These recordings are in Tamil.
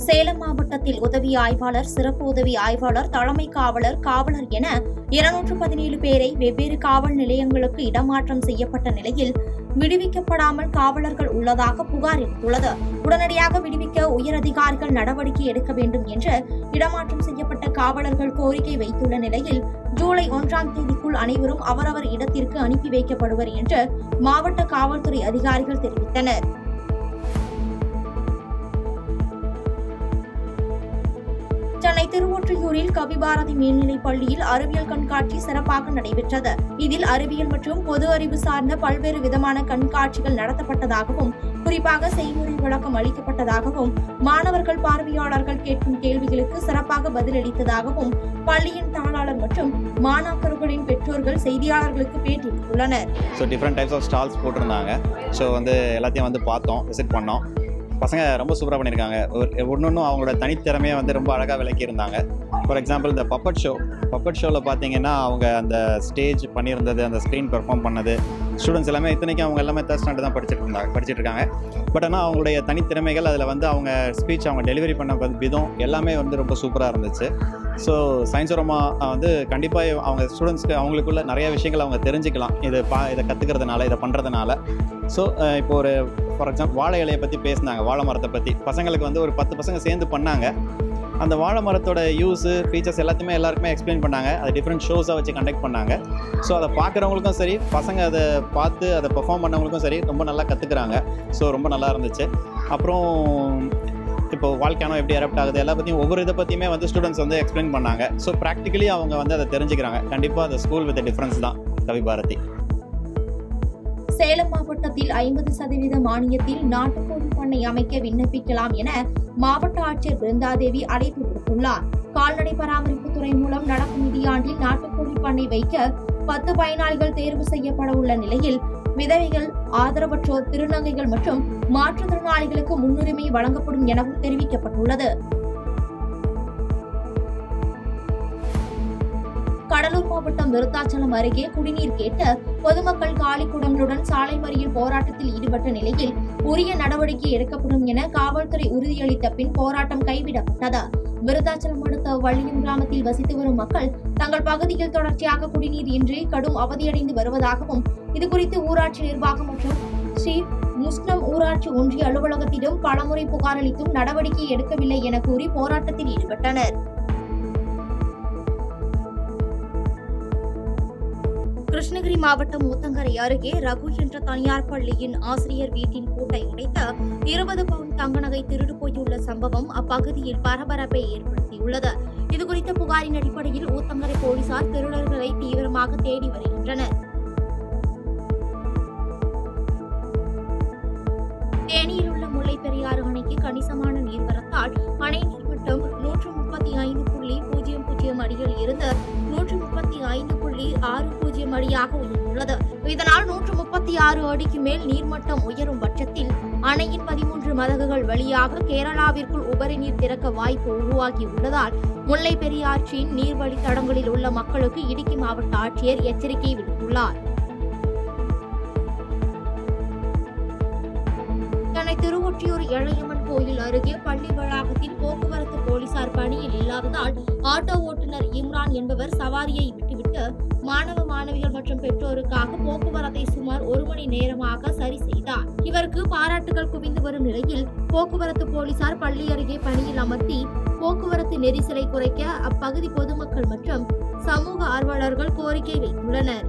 சேலம் மாவட்டத்தில் உதவி ஆய்வாளர், சிறப்பு உதவி ஆய்வாளர், தலைமை காவலர், காவலர் என 217 பேரை வெவ்வேறு காவல் நிலையங்களுக்கு இடமாற்றம் செய்யப்பட்ட நிலையில் விடுவிக்கப்படாமல் காவலர்கள் உள்ளதாக புகார் எழுந்துள்ளது. உடனடியாக விடுவிக்க உயரதிகாரிகள் நடவடிக்கை எடுக்க வேண்டும் என்று இடமாற்றம் செய்யப்பட்ட காவலர்கள் கோரிக்கை வைத்துள்ள நிலையில் ஜூலை 1ஆம் தேதிக்குள் அனைவரும் அவரவர் இடத்திற்கு அனுப்பி வைக்கப்படுவர் என்று மாவட்ட காவல்துறை அதிகாரிகள் தெரிவித்தனர். சென்னை திருவொற்றியூரில் கவிபாரதி மேல்நிலைப் பள்ளியில் அறிவியல் கண்காட்சி சிறப்பாக நடைபெற்றது. இதில் அறிவியல் மற்றும் பொது அறிவு சார்ந்த பல்வேறு விதமான கண்காட்சிகள் நடத்தப்பட்டதாகவும், குறிப்பாக செய்முறை விளக்கம் அளிக்கப்பட்டதாகவும், மாணவர்கள் பார்வையாளர்கள் கேட்கும் கேள்விகளுக்கு சிறப்பாக பதிலளித்ததாகவும் பள்ளியின் தாளாளர் மற்றும் மாணாக்கர்களின் பெற்றோர்கள் செய்தியாளர்களுக்கு பேட்டியளித்துள்ளனர். டிஃப்ரெண்ட் டைப்ஸ் ஆஃப் ஸ்டால்ஸ் போட்டிருந்தாங்க. எல்லாத்தையும் பார்த்தோம், விசிட் பண்ணோம். பசங்க ரொம்ப சூப்பராக பண்ணியிருக்காங்க. ஒன்றும் அவங்களோட தனித்திறமையை ரொம்ப அழகாக விளக்கியிருந்தாங்க. ஃபார் எக்ஸாம்பிள் இந்த பப்பட் ஷோவில் பார்த்தீங்கன்னா அவங்க அந்த ஸ்டேஜ் பண்ணியிருந்தது, அந்த ஸ்க்ரீன் பெர்ஃபார்ம் பண்ணது, ஸ்டூடெண்ட்ஸ் எல்லாமே இத்தனைக்கும் அவங்க எல்லாமே தேர்ட் ஸ்டாண்டர்ட் தான் படிச்சுட்டு இருக்காங்க. பட் ஆனால் அவங்களுடைய தனித்திறமைகள் அதில் அவங்க ஸ்பீச் அவங்க டெலிவரி பண்ண விதம் எல்லாமே ரொம்ப சூப்பராக இருந்துச்சு. ஸோ சயின்ஸ்வரமா கண்டிப்பாக அவங்க ஸ்டூடெண்ட்ஸ்க்கு அவங்களுக்குள்ள நிறைய விஷயங்கள் அவங்க தெரிஞ்சுக்கலாம் இதை கற்றுக்கிறதுனால, இதை பண்ணுறதுனால. ஸோ இப்போ ஒரு ஃபார் எக்ஸாம்பிள் வாழை இலையை பற்றி பேசினாங்க, வாழை மரத்தை பற்றி பசங்களுக்கு ஒரு 10 பசங்க சேர்ந்து பண்ணாங்க. அந்த வாழை மரத்தோட யூஸு, ஃபீச்சர்ஸ் எல்லாருக்குமே எக்ஸ்பிளைன் பண்ணாங்க. அது டிஃப்ரெண்ட் ஷோஸாக வச்சு கண்டக்ட் பண்ணாங்க. ஸோ அதை பார்க்குறவங்களுக்கும் சரி, பசங்க அதை பார்த்து அதை பெர்ஃபார்ம் பண்ணவங்களுக்கும் சரி ரொம்ப நல்லா கற்றுக்குறாங்க. ஸோ ரொம்ப நல்லா இருந்துச்சு. அப்புறம் இப்போ வால்கானோ எப்படி எரப்ட் ஆகுது எல்லா பற்றியும் ஒவ்வொரு இதை பற்றியுமே ஸ்டூடெண்ட்ஸ் எக்ஸ்பிளைன் பண்ணாங்க. ஸோ ப்ராக்டிக்கலி அவங்க அதை தெரிஞ்சுக்கிறாங்க. கண்டிப்பாக அந்த ஸ்கூல் வித் டிஃப்ரென்ஸ் தான் கவிபாரதி. சேலம் மாவட்டத்தில் 50% மானியத்தில் நாட்டுக்கோழி பண்ணை அமைக்க விண்ணப்பிக்கலாம் என மாவட்ட ஆட்சியர் பிருந்தாதேவி அழைப்பு விடுத்துள்ளார். கால்நடை பராமரிப்பு துறை மூலம் நடக்கும் நிதியாண்டில் நாட்டுக்கோழி பண்ணை வைக்க 10 பயனாளிகள் தேர்வு செய்யப்பட உள்ள நிலையில் விதவைகள், ஆதரவற்றோர், திருநங்கைகள் மற்றும் மாற்றுத்திறனாளிகளுக்கு முன்னுரிமை வழங்கப்படும் எனவும் தெரிவிக்கப்பட்டுள்ளது. கடலூர் மாவட்டம் விருத்தாச்சலம் அருகே குடிநீர் கேட்டு பொதுமக்கள் காலி குடங்களுடன் சாலை மறியல் போராட்டத்தில் ஈடுபட்ட நிலையில் உரிய நடவடிக்கை எடுக்கப்படும் என காவல்துறை உறுதியளித்த பின் போராட்டம் கைவிடப்பட்டது. விருத்தாச்சலம் அடுத்த வள்ளியம் கிராமத்தில் வசித்து வரும் மக்கள் தங்கள் பகுதியில் தொடர்ச்சியாக குடிநீர் இன்றி கடும் அவதியடைந்து வருவதாகவும், இதுகுறித்து ஊராட்சி நிர்வாகம் மற்றும் ஸ்ரீ முஸ்லிம் ஊராட்சி ஒன்றிய அலுவலகத்திடம் பலமுறை புகார் அளித்தும் நடவடிக்கை எடுக்கவில்லை என கூறி போராட்டத்தில் ஈடுபட்டனர். கிருஷ்ணகிரி மாவட்டம் ஊத்தங்கரை அருகே ரகு என்ற தனியார் பள்ளியின் ஆசிரியர் வீட்டின் பூட்டை உடைத்து 20 பவுன் தங்க நகை திருடு போயுள்ள சம்பவம் அப்பகுதியில் பரபரப்பை ஏற்படுத்தியுள்ளது. இதுகுறித்த புகாரின் அடிப்படையில் ஊத்தங்கரை போலீசார் திருடர்களை தீவிரமாக தேடி வருகின்றனர். தேனியில் உள்ள முல்லை பெரியாறு அணைக்கு கணிசமான நீர்வரத்தால் அணை நீர்மட்டம் 135.00 அடியில் இருந்து 135.60 அடியாக உயர்ந்துள்ளது. இதனால் 136 அடிக்கு மேல் நீர்மட்டம் உயரும் பட்சத்தில் அணையின் 13 மதகுகள் வழியாக கேரளாவிற்குள் உபரி நீர் திறக்க வாய்ப்பு உருவாகியுள்ளதால் முல்லை பெரியாற்றின் நீர்வழித்தடங்களில் உள்ள மக்களுக்கு இடுக்கி மாவட்ட ஆட்சியர் எச்சரிக்கை விடுத்துள்ளார். சென்னை திருவொற்றியூர் எழையம்மன் கோயில் அருகே பள்ளி வளாகத்தில் போக்குவரத்து போலீசார் பணியில் இல்லாததால் ஆட்டோ ஓட்டுநர் இம்ரான் என்பவர் சவாரியை விட்டுவிட்டு மாணவ மாணவிகள் மற்றும் பெற்றோருக்காக போக்குவரத்தை சுமார் 1 மணி நேரமாக சரி செய்தார். இவருக்கு பாராட்டுகள் குவிந்து வரும் நிலையில் போக்குவரத்து போலீசார் பள்ளி அருகே பணியில் அமர்த்தி போக்குவரத்து நெரிசலை குறைக்க அப்பகுதி பொதுமக்கள் மற்றும் சமூக ஆர்வலர்கள் கோரிக்கை வைத்துள்ளனர்.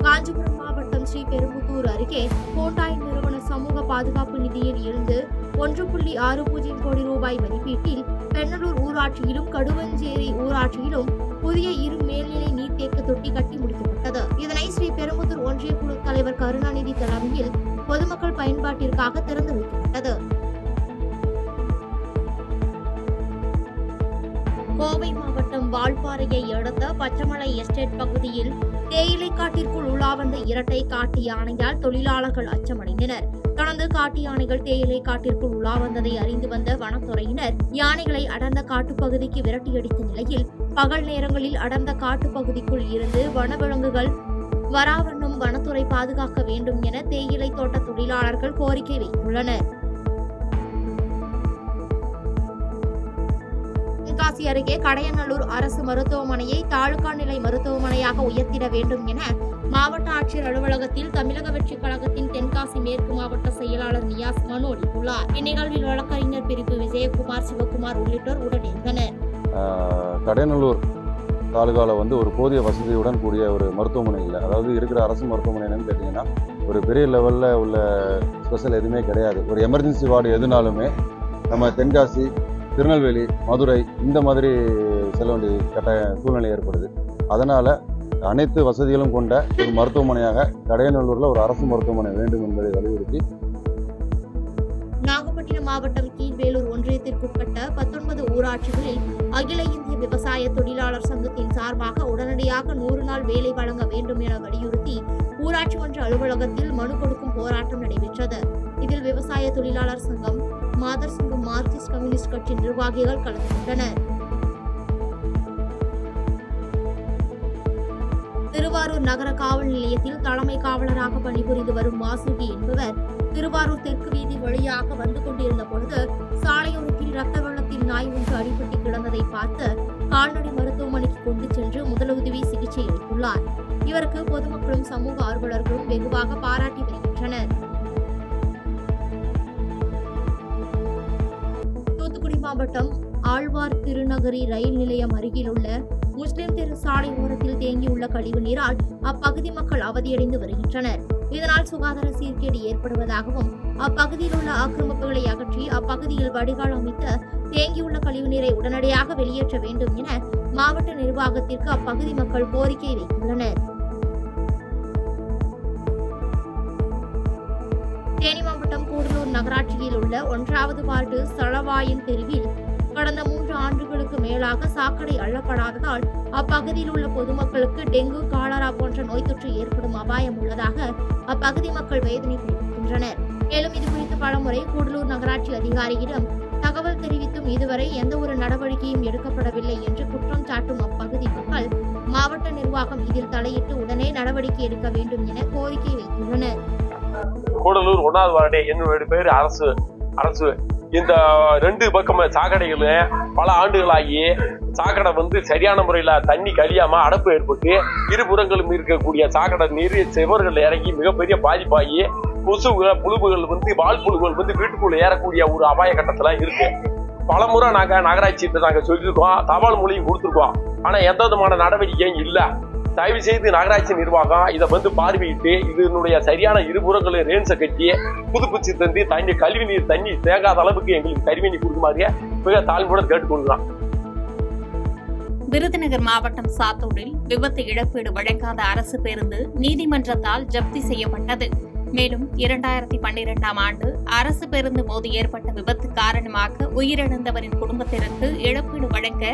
காஞ்சிபுரம் மாவட்டம் ஸ்ரீபெரும்புதூர் அருகே ஹோண்டாய் நிறுவன சமூக பாதுகாப்பு நிதியில் இருந்து 1.60 கோடி ரூபாய் மதிப்பீட்டில் பெண்ணலூர் ஊராட்சியிலும் கடுவஞ்சேரி ஊராட்சியிலும் புதிய 2 மேல்நிலை நீர்த்தேக்க தொட்டி கட்டி முடிக்கப்பட்டது. இதனை ஸ்ரீபெரும்புதூர் ஒன்றிய குழு தலைவர் கருணாநிதி தலைமையில் பொதுமக்கள் பயன்பாட்டிற்காக திறந்து வைக்கப்பட்டது. கோவை மாவட்டம் வால்பாறையை அடுத்த பச்சமலை எஸ்டேட் பகுதியில் தேயிலை காட்டிற்குள் உலா வந்த இரட்டை காட்டு யானையால் தொழிலாளர்கள் அச்சமடைந்தனர். தொடர்ந்து காட்டு யானைகள் தேயிலை காட்டிற்குள் உலா வந்ததை அறிந்து வந்த வனத்துறையினர் யானைகளை அடர்ந்த காட்டுப்பகுதிக்கு விரட்டியடித்த நிலையில் பகல் நேரங்களில் அடர்ந்த காட்டுப்பகுதிக்குள் இருந்து வனவிலங்குகள் வராவண்ணம் வனத்துறை பாதுகாக்க வேண்டும் என தேயிலை தோட்ட தொழிலாளர்கள் கோரிக்கை வைத்துள்ளனர். தென்காசி அருகே கடையநல்லூர் அரசு மருத்துவமனையை தாலுகா நிலை மருத்துவமனையாக உயர்த்திட வேண்டும் என மாவட்ட ஆட்சியர் அலுவலகத்தில் தமிழக வெற்றிக் கழகத்தின் தென்காசி மேற்கு மாவட்ட செயலாளர் நியாஸ் மனு அளித்துள்ளார். இந்நிகழ்வில் வழக்கறிஞர் பிரிவு விஜயகுமார், சிவகுமார் உள்ளிட்டோர் உடனிருந்தனர். கடையநல்லூர் தாலுகாவில் ஒரு போதிய வசதியுடன் கூடிய ஒரு மருத்துவமனை இல்லை. அதாவது இருக்கிற அரசு மருத்துவமனை என்னன்னு கேட்டிங்கன்னா ஒரு பெரிய லெவலில் உள்ள ஸ்பெஷல் எதுவுமே கிடையாது. ஒரு எமர்ஜென்சி வார்டு எதுனாலுமே நம்ம தென்காசி, திருநெல்வேலி, மதுரை இந்த மாதிரி செல்ல வேண்டிய கட்டாய சூழ்நிலை ஏற்படுது. அதனால் அனைத்து வசதிகளும் கொண்ட ஒரு மருத்துவமனையாக கடையநல்லூரில் ஒரு அரசு மருத்துவமனை வேண்டும் என்பதை வலியுறுத்தி நாகப்பட்டினம் மாவட்டம் கீழ்வேலூர் ஒன்றியத்திற்குட்பட்ட 19 ஊராட்சிகளில் அகில இந்திய விவசாய தொழிலாளர் சங்கத்தின் சார்பாக உடனடியாக 100 நாள் வேலை வழங்க வேண்டும் என வலியுறுத்தி ஊராட்சி மன்ற அலுவலகத்தில் மனு கொடுக்கும் போராட்டம் நடைபெற்றது. இதில் விவசாய தொழிலாளர் சங்கம், மாதர் சங்கம், மார்க்சிஸ்ட் கம்யூனிஸ்ட் கட்சி நிர்வாகிகள் கலந்து கொண்டனர். திருவாரூர் நகர காவல் நிலையத்தில் தலைமை காவலராக பணிபுரிந்து வரும் வாசுகி என்பவர் திருவாரூர் தெற்கு வீதி வழியாக வந்து கொண்டிருந்த பொழுது சாலையோரத்தில் ரத்த வெள்ளத்தில் நாய் ஒன்று அடிபட்டு கிடந்ததை பார்த்து கால்நடை மருத்துவமனைக்கு கொண்டு சென்று முதலுதவி சிகிச்சை அளித்துள்ளார். இவருக்கு பொதுமக்களும் சமூக ஆர்வலர்களும் வெகுவாக பாராட்டி வருகின்றனர். தூத்துக்குடி மாவட்டம் ஆழ்வார் திருநகரி ரயில் நிலையம் அருகில் உள்ள முஸ்லிம் தெரு சாலை ஓரத்தில் தேங்கியுள்ள கழிவு நீரால் அப்பகுதி மக்கள் அவதியடைந்து வருகின்றனர். இதனால் சுகாதார சீர்கேடு ஏற்படுவதாகவும் அப்பகுதியில் உள்ள ஆக்கிரமிப்புகளை அகற்றி அப்பகுதியில் வடிகால் அமைத்து தேங்கியுள்ள கழிவு நீரை உடனடியாக வெளியேற்ற வேண்டும் என மாவட்ட நிர்வாகத்திற்கு அப்பகுதி மக்கள் கோரிக்கை வைத்துள்ளனர். தேனி மாவட்டம் கூடலூர் நகராட்சியில் உள்ள 1வது வார்டு சளவாயன் தெருவில் கடந்த 3 ஆண்டுகளுக்கு மேலாக சாக்கடை அள்ளப்படாததால் அப்பகுதியில் உள்ள பொதுமக்களுக்கு டெங்கு, காலரா போன்ற நோய் தொற்று ஏற்படும் அபாயம் உள்ளதாக அப்பகுதி மக்கள் வேதனை தெரிவிக்கின்றனர். மேலும் இதுகுறித்து பலமுறை கூடலூர் நகராட்சி அதிகாரியிடம் தகவல் தெரிவித்தும் இதுவரை எந்த ஒரு நடவடிக்கையும் எடுக்கப்படவில்லை என்று குற்றம் சாட்டும் அப்பகுதி மக்கள் மாவட்ட நிர்வாகம் இதில் தலையிட்டு உடனே நடவடிக்கை எடுக்க வேண்டும் என கோரிக்கை வைத்துள்ளனர். கூடலூர் 1வது வார்டு, என்னுடைய பேர் அரசு. இந்த 2 பக்கம் சாக்கடைகள் பல ஆண்டுகளாகி சாக்கடை சரியான முறையில் தண்ணி கழியாம அடைப்பு ஏற்பட்டு இருபுறங்களும் இருக்கக்கூடிய சாக்கடை நீர் செவர்கள் இறங்கி மிகப்பெரிய பாதிப்பாகி கொசுகள், புழுவுகள் வாழ்புழுகள் வீட்டுக்குள்ள ஏறக்கூடிய ஒரு அபாய கட்டத்துல இருக்கு. பலமுறை நாங்க நகராட்சியிட்ட நாங்க சொல்லியிருக்கோம், தபால் மொழியும் கொடுத்துருக்கோம். ஆனா எந்த விதமான நடவடிக்கையும் இல்லை. தயவு செய்து நகராட்சி நிர்வாகம் இதை பார்வையிட்டு இதனுடைய சரியான இருபுறங்களும் ரேன்ஸை கட்டி புதுப்பிச்சு தந்து கழிவு நீர் தண்ணி தேங்காத அளவுக்கு எங்களுக்கு கருவினி கொடுக்குமாறு மிக தாழ்மையுடன் கேட்டுக்கொள்ளலாம். விருதுநகர் மாவட்டம் சாத்தூரில் விபத்து இழப்பீடு வழங்காத அரசு பேருந்து நீதிமன்றத்தால் ஜப்தி செய்யப்பட்டது. மேலும் 2012ஆம் ஆண்டு அரசு பேருந்து மோதி ஏற்பட்ட விபத்து காரணமாக உயிரிழந்தவரின் குடும்பத்திற்கு இழப்பீடு வழங்க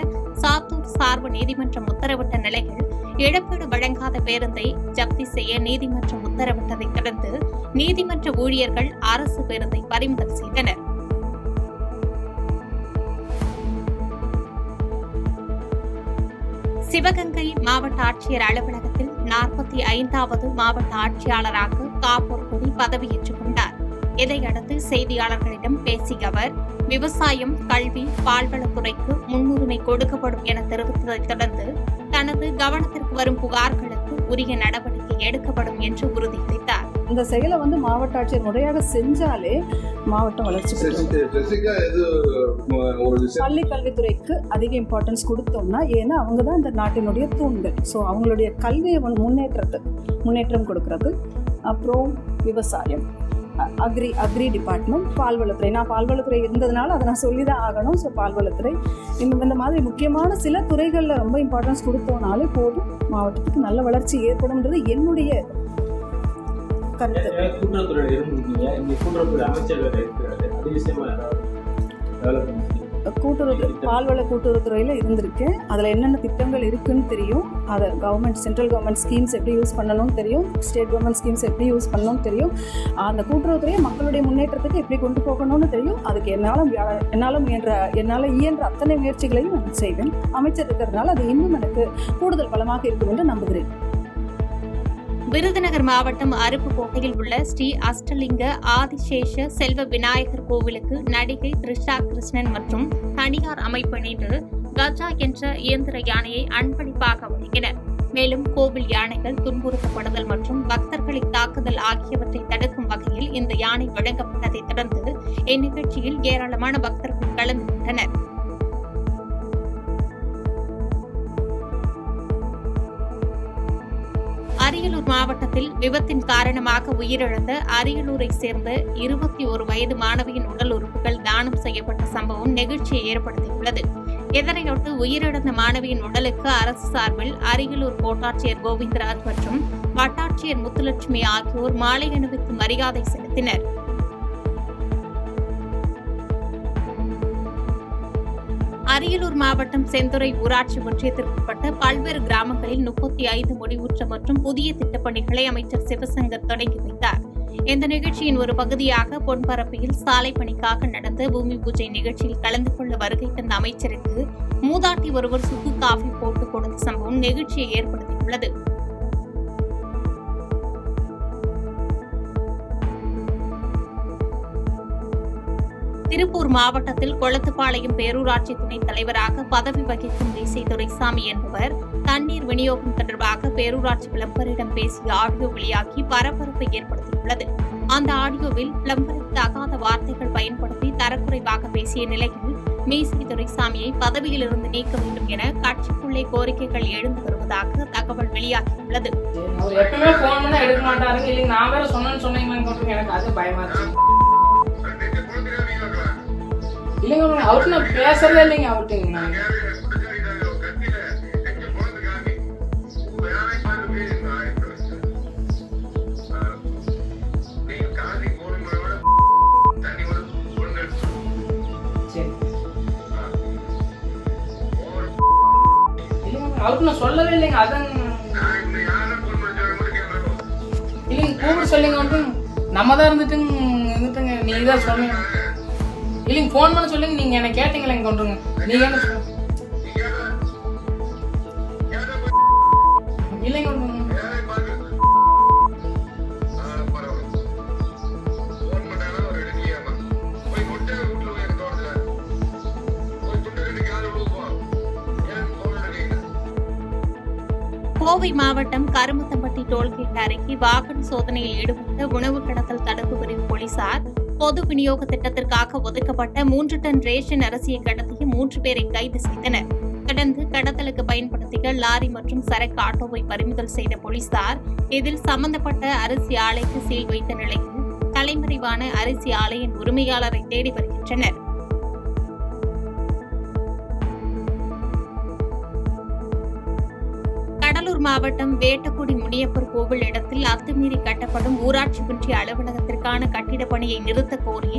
சாத்தூர் சார்பு நீதிமன்றம் உத்தரவிட்ட நிலையில் இழப்பீடு வழங்காத பேருந்தை ஜப்தி செய்ய நீதிமன்றம் உத்தரவிட்டதை தொடர்ந்து நீதிமன்ற ஊழியர்கள் அரசு பேருந்தை பறிமுதல் செய்தனர். சிவகங்கை மாவட்ட ஆட்சியர் அலுவலகத்தில் 45வது மாவட்ட ஆட்சியாளராக காப்பூர் கொடி பதவியேற்றுக் கொண்டார். இதையடுத்து செய்தியாளர்களிடம் பேசிய அவர், விவசாயம், கல்வி, பால்வளத்துறைக்கு முன்னுரிமை கொடுக்கப்படும் என தெரிவித்ததைத் தொடர்ந்து தனது கவனத்திற்கு வரும் புகார்களுக்கு உரிய நடவடிக்கை எடுக்கப்படும் என்று உறுதியளித்தார். இந்த செயலை மாவட்ட ஆட்சியர் முறையாக செஞ்சாலே மாவட்டம் வளர்ச்சி பெறும். பள்ளி கல்வித்துறைக்கு அதிக இம்பார்ட்டன்ஸ் கொடுத்தோம்னா, ஏன்னா அவங்க தான் இந்த நாட்டினுடைய தூண்கள். ஸோ அவங்களுடைய கல்வியை முன்னேற்றம் கொடுக்கறது. அப்புறம் விவசாயம், அக்ரி டிபார்ட்மெண்ட், பால்வளத்துறை. நான் பால்வளத்துறை இருந்ததுனால அதை நான் சொல்லி தான் ஆகணும். ஸோ பால்வளத்துறை இந்த மாதிரி முக்கியமான சில துறைகளில் ரொம்ப இம்பார்ட்டன்ஸ் கொடுத்தோம்னாலே போதும், மாவட்டத்துக்கு நல்ல வளர்ச்சி ஏற்படும்ன்றது என்னுடைய கருத்து. பால்வள கூட்டுறவுத்துறையில் இருந்திருக்கேன். அதில் என்னென்ன திட்டங்கள் இருக்குன்னு தெரியும். அதை சென்ட்ரல் கவர்மெண்ட் ஸ்கீம்ஸ் எப்படி யூஸ் பண்ணணும்னு தெரியும், ஸ்டேட் கவர்மெண்ட் ஸ்கீம்ஸ் எப்படி யூஸ் பண்ணணும்னு தெரியும். அந்த கூட்டுறவுத்துறையை மக்களுடைய முன்னேற்றத்துக்கு எப்படி கொண்டு போகணும்னு தெரியும். அதுக்கு என்னால் இயன்ற அத்தனை முயற்சிகளையும் நான் செய்வேன். அமைச்சர் இருக்கிறதுனால அது இன்னும் எனக்கு கூடுதல் பலமாக இருக்கும் என்று நம்புகிறேன். விருதுநகர் மாவட்டம் அருப்புக்கோட்டையில் உள்ள ஸ்ரீ அஷ்டலிங்க ஆதிசேஷ செல்வ விநாயகர் கோவிலுக்கு நடிகை த்ரிஷா கிருஷ்ணன் மற்றும் தனியார் அமைப்பு இணைந்து கஜா என்ற இயந்திர யானையை அன்பளிப்பாக வழங்கினர். மேலும் கோவில் யானைகள் துன்புறுத்தப்படுதல் மற்றும் பக்தர்களை தாக்குதல் ஆகியவற்றை தடுக்கும் வகையில் இந்த யானை வழங்கப்பட்டதை தொடர்ந்து இந்நிகழ்ச்சியில் ஏராளமான பக்தர்கள் கலந்து கொண்டனர். அரியலூர் மாவட்டத்தில் விபத்தின் காரணமாக உயிரிழந்த அரியலூரை சேர்ந்த 21 வயது மாணவியின் உடல் உறுப்புகள் தானம் செய்யப்பட்ட சம்பவம் நெகிழ்ச்சியை ஏற்படுத்தியுள்ளது. இதனையொட்டு உயிரிழந்த மாணவியின் உடலுக்கு அரசு சார்பில் அரியலூர் கோட்டாட்சியர் கோவிந்தராஜ் மற்றும் வட்டாட்சியர் முத்துலட்சுமி ஆகியோர் மாலை அணிவித்து மரியாதை செலுத்தினர். அரியலூர் மாவட்டம் செந்துறை ஊராட்சி ஒன்றியத்திற்குட்பட்ட பல்வேறு கிராமங்களில் 35 முடிவுற்ற மற்றும் புதிய திட்டப்பணிகளை அமைச்சர் சிவசங்கர் தொடங்கி வைத்தார். இந்த நிகழ்ச்சியின் ஒரு பகுதியாக பொன்பரப்பியில் சாலை பணிக்காக நடந்த பூமி பூஜை நிகழ்ச்சியில் கலந்து கொள்ள வருகை தந்த அமைச்சருக்கு மூதாட்டி ஒருவர் சுக்கு காஃபி போட்டுக் கொடுத்த சம்பவம் நெகிழ்ச்சியை ஏற்படுத்தியுள்ளது. திருப்பூர் மாவட்டத்தில் கொளத்துப்பாளையம் பேரூராட்சி துணைத் தலைவராக பதவி வகிக்கும் தேசிய துரைசாமி என்பவர் தண்ணீர் விநியோகம் தொடர்பாக பேரூராட்சி பிளம்பரிடம் பேசிய ஆடியோ வெளியாகி பரபரப்பை ஏற்படுத்தியுள்ளது. அந்த ஆடியோவில் பிளம்பருக்கு தகாத வார்த்தைகள் பயன்படுத்தி தரக்குறைவாக பேசிய நிலையில் மீசை துரைசாமியை பதவியிலிருந்து நீக்க வேண்டும் என கட்சிக்குள்ளே கோரிக்கைகள் எழுந்து வருவதாக தகவல் வெளியாகியுள்ளது. இல்லைங்க அவர்கிட்ட நான் பேசுறதே இல்லைங்க அவர்கிட்ட. அவருக்கு நான் சொல்லவே இல்லைங்க. அதான் இல்லைங்க கூப்பிட சொல்லிங்க வந்துட்டு நம்ம தான் இருந்துட்டுங்க நீங்க தான் சொன்னீங்க. இல்லைங்க ஃபோன் பண்ண சொல்லுங்க. நீங்க என்ன கேட்டீங்களா இங்க கொண்டுருங்க. நீங்க என்ன சொல்லுங்க. இல்லைங்க கோவை மாவட்டம் கருமத்தம்பட்டி டோல்கேட் அருகே வாகன சோதனையில் ஈடுபட்ட உணவு கடத்தல் தடுப்பு பிரிவு போலீசார் பொது விநியோக திட்டத்திற்காக ஒதுக்கப்பட்ட 3 டன் ரேஷன் அரிசியை கடத்திய 3 பேரை கைது செய்தனர். தொடர்ந்து கடத்தலுக்கு பயன்படுத்திய லாரி மற்றும் சரக்கு ஆட்டோவை பறிமுதல் செய்த போலீசார் இதில் சம்பந்தப்பட்ட அரிசி ஆலைக்கு சீல் வைத்த நிலையில் தலைமறைவான அரிசி ஆலையின் உரிமையாளரை தேடி வருகின்றனர். கடலூர் மாவட்டம் வேட்டக்குடி முனியப்பர் கோவில் இடத்தில் அத்துமீறி கட்டப்படும் ஊராட்சி ஒன்றிய அலுவலகத்திற்கான கட்டிடப் பணியை நிறுத்தக் கோரி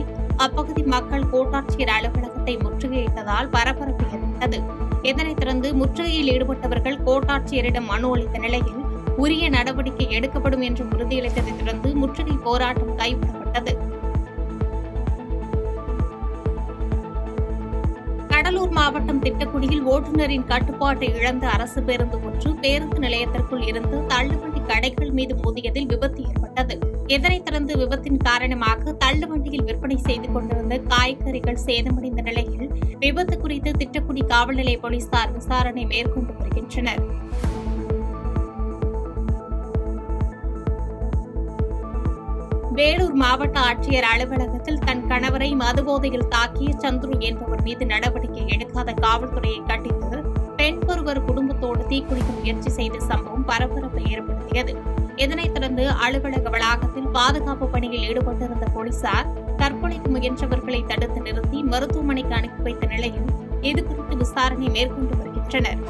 அப்பகுதி மக்கள் கோட்டாட்சியர் அலுவலகத்தை முற்றுகையிட்டதால் பரபரப்பு ஏற்பட்டது. இதனைத் தொடர்ந்து முற்றுகையில் ஈடுபட்டவர்கள் கோட்டாட்சியரிடம் மனு அளித்த நிலையில் உரிய நடவடிக்கை எடுக்கப்படும் என்று உறுதியளித்ததைத் தொடர்ந்து முற்றுகை போராட்டம் கைவிடப்பட்டது. கடலூர் மாவட்டம் திட்டக்குடியில் ஓட்டுநரின் கட்டுப்பாட்டை இழந்த அரசு பேருந்து ஒன்று பேருந்து நிலையத்திற்குள் இருந்து தள்ளுவண்டி கடைகள் மீது மோதியதில் விபத்து ஏற்பட்டது. இதனைத் தொடர்ந்து விபத்தின் காரணமாக தள்ளுவண்டியில் விற்பனை செய்து கொண்டிருந்த காய்கறிகள் சேதமடைந்த நிலையில் விபத்து குறித்து திட்டக்குடி காவல் நிலைய போலீசார் விசாரணை மேற்கொண்டு வருகின்றனர். வேலூர் மாவட்ட ஆட்சியர் அலுவலகத்தில் தன் கணவரை மதுபோதையில் தாக்கிய சந்துரு என்பவர் மீது நடவடிக்கை எடுக்காத காவல்துறையை கண்டித்து பெண் ஒருவர் குடும்பத்தோடு தீக்குளிக்க முயற்சி செய்த சம்பவம் பரபரப்பை ஏற்படுத்தியது. இதனைத் தொடர்ந்து அலுவலக வளாகத்தில் பாதுகாப்பு பணியில் ஈடுபட்டிருந்த போலீசார் தற்கொலைக்கு முயன்றவர்களை தடுத்து நிறுத்தி மருத்துவமனைக்கு அனுப்பி வைத்த நிலையில் இதுகுறித்து விசாரணை மேற்கொண்டு வருகின்றனர்.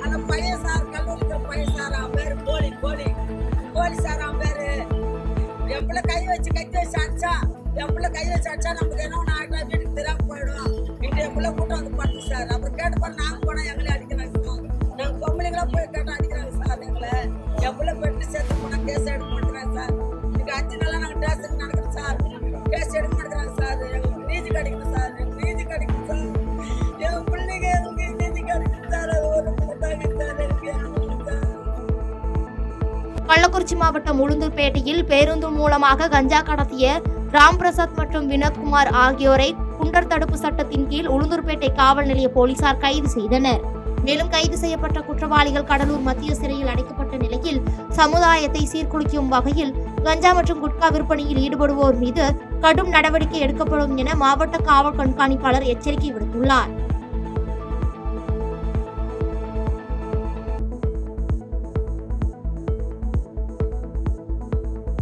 அந்த பையன் சார் கல்லூரிக்கு பையன் சார் அவன் பேரு கோலி சார் அவன் பேரு. என் பிள்ளை கை வச்சு அடிச்சா நமக்கு என்ன ஒன்று ஆகிட்டா வீட்டுக்கு தெரியாம போயிடும். இங்கே என் பிள்ளை கூட்டம் வந்து பட்டு சார். அப்புறம் கேட்டு பாரு நாங்கள் போனால் எங்களே அடிக்கிறாங்க சார். நாங்கள் பொம்பளைங்களா போய் கேட்டால் அடிக்கிறாங்க சார். எங்களை என் பிள்ளை பெற்று சேர்த்து போனால் கேஸ் எடுக்க மாட்டேங்கிறாங்க சார். இன்னைக்கு 5 நாளாக நாங்கள் டேஸ்ட்டுக்கு நடக்கிறோம் சார். கேஸ் எடுக்க மாட்டேங்கிறாங்க சார். எங்களுக்கு நீதி கிடைக்கணும் சார். எங்களுக்கு நீதி கிடைக்கணும். கள்ளக்குறிச்சி மாவட்டம் உளுந்தூர்பேட்டையில் பேருந்து மூலமாக கஞ்சா கடத்திய ராம்பிரசாத் மற்றும் வினோத்குமார் ஆகியோரை குண்டர் தடுப்பு சட்டத்தின் கீழ் உளுந்தூர்பேட்டை காவல் நிலைய போலீசார் கைது செய்தனர். மேலும் கைது செய்யப்பட்ட குற்றவாளிகள் கடலூர் மத்திய சிறையில் அடைக்கப்பட்ட நிலையில் சமுதாயத்தை சீர்குலைக்கும் வகையில் கஞ்சா மற்றும் குட்கா விற்பனையில் ஈடுபடுவோர் மீது கடும் நடவடிக்கை எடுக்கப்படும் என மாவட்ட காவல் கண்காணிப்பாளர் எச்சரிக்கை விடுத்துள்ளார்.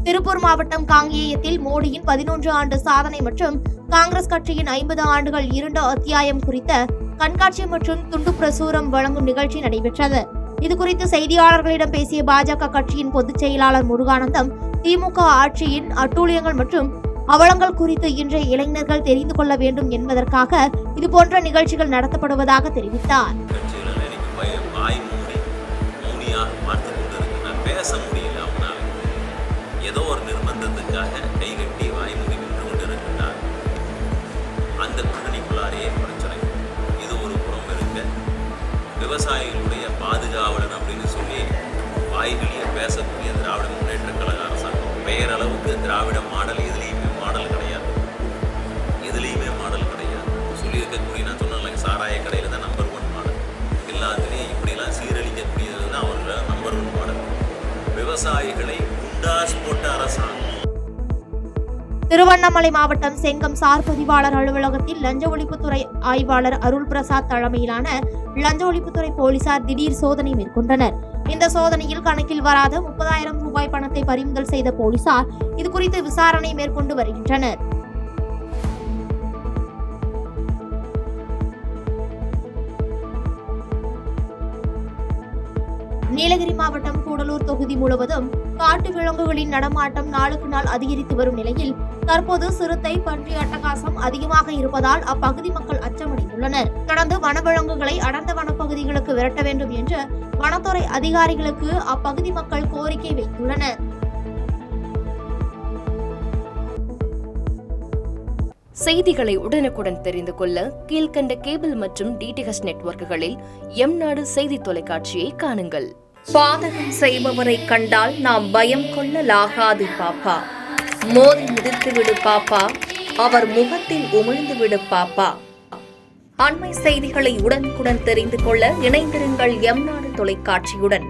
திருப்பூர் மாவட்டம் காங்கேயத்தில் மோடியின் 11 ஆண்டு சாதனை மற்றும் காங்கிரஸ் கட்சியின் 50 ஆண்டுகள் 2 அத்தியாயம் குறித்த கண்காட்சி மற்றும் துண்டு பிரசுரம் வழங்கும் நிகழ்ச்சி நடைபெற்றது. இதுகுறித்து செய்தியாளர்களிடம் பேசிய பாஜக கட்சியின் பொதுச் செயலாளர் முருகானந்தம், திமுக ஆட்சியின் அட்டூழியங்கள் மற்றும் அவலங்கள் குறித்து இன்றைய இளைஞர்கள் தெரிந்து கொள்ள வேண்டும் என்பதற்காக இதுபோன்ற நிகழ்ச்சிகள் நடத்தப்படுவதாக தெரிவித்தார். ஏதோ ஒரு நிர்பந்தத்துக்காக கைகட்டி வாய்மூடி நின்று கொண்டிருக்கிறார். அந்த கூட்டணிக்குள்ளாரையே பிரச்சனை. இது ஒரு புறம் இருக்க, விவசாயிகளுடைய பாதுகாவலன் அப்படின்னு சொல்லி வாய்களிய பேசக்கூடிய திராவிட முன்னேற்ற கழக அரசாங்கம் பெயரளவுக்கு திராவிட மாடல் எதுலேயுமே மாடல் கிடையாது. சொல்லியிருக்கக்கூடிய நான் சொன்னேன், சாராய கடையில் தான் நம்பர் 1 மாடல். எல்லாத்துலேயும் இப்படிலாம் சீரழிக்கக்கூடியது தான் அவரோட நம்பர் 1 மாடல். விவசாயிகளை திருவண்ணாமலை மாவட்டம் செங்கம் சார் பதிவாளர் அலுவலகத்தில் லஞ்ச ஒழிப்புத்துறை ஆய்வாளர் அருள் பிரசாத் தலைமையிலான லஞ்ச ஒழிப்புத்துறை போலீசார் திடீர் சோதனை மேற்கொண்டனர். இந்த சோதனையில் கணக்கில் வராத 30,000 ரூபாய் பணத்தை பறிமுதல் செய்த போலீசார் இதுகுறித்து விசாரணை மேற்கொண்டு வருகின்றனர். நீலகிரி மாவட்டம் கூடலூர் தொகுதி முழுவதும் காட்டு விலங்குகளின் நடமாட்டம் நாளுக்கு நாள் அதிகரித்து வரும் நிலையில் தற்போது சிறுத்தை, பன்றி அட்டகாசம் அதிகமாக இருப்பதால் அப்பகுதி மக்கள் அச்சமடைந்துள்ளனர். தொடர்ந்து வனவிலங்குகளை அடர்ந்த வனப்பகுதிகளுக்கு விரட்ட வேண்டும் என்று வனத்துறை அதிகாரிகளுக்கு அப்பகுதி மக்கள் கோரிக்கை வைத்துள்ளனர். செய்திகளை உடனுக்குடன் தெரிந்து கொள்ள கீழ்கண்ட கேபிள் மற்றும் டிடிஎச் நெட்வொர்க்குகளில் எம்நாடு செய்தி தொலைக்காட்சியை காணுங்கள். பாதகம் செய்பவரை கண்டால் நாம் பயம் கொள்ளலாகாது பாப்பா. மோதி மிதித்துவிடு பாப்பா, அவர் முகத்தில் உமிழ்ந்துவிடு பாப்பா. அண்மை செய்திகளை உடனுக்குடன் தெரிந்து கொள்ள இணைந்திருங்கள் எம்நாடு தொலைக்காட்சியுடன்.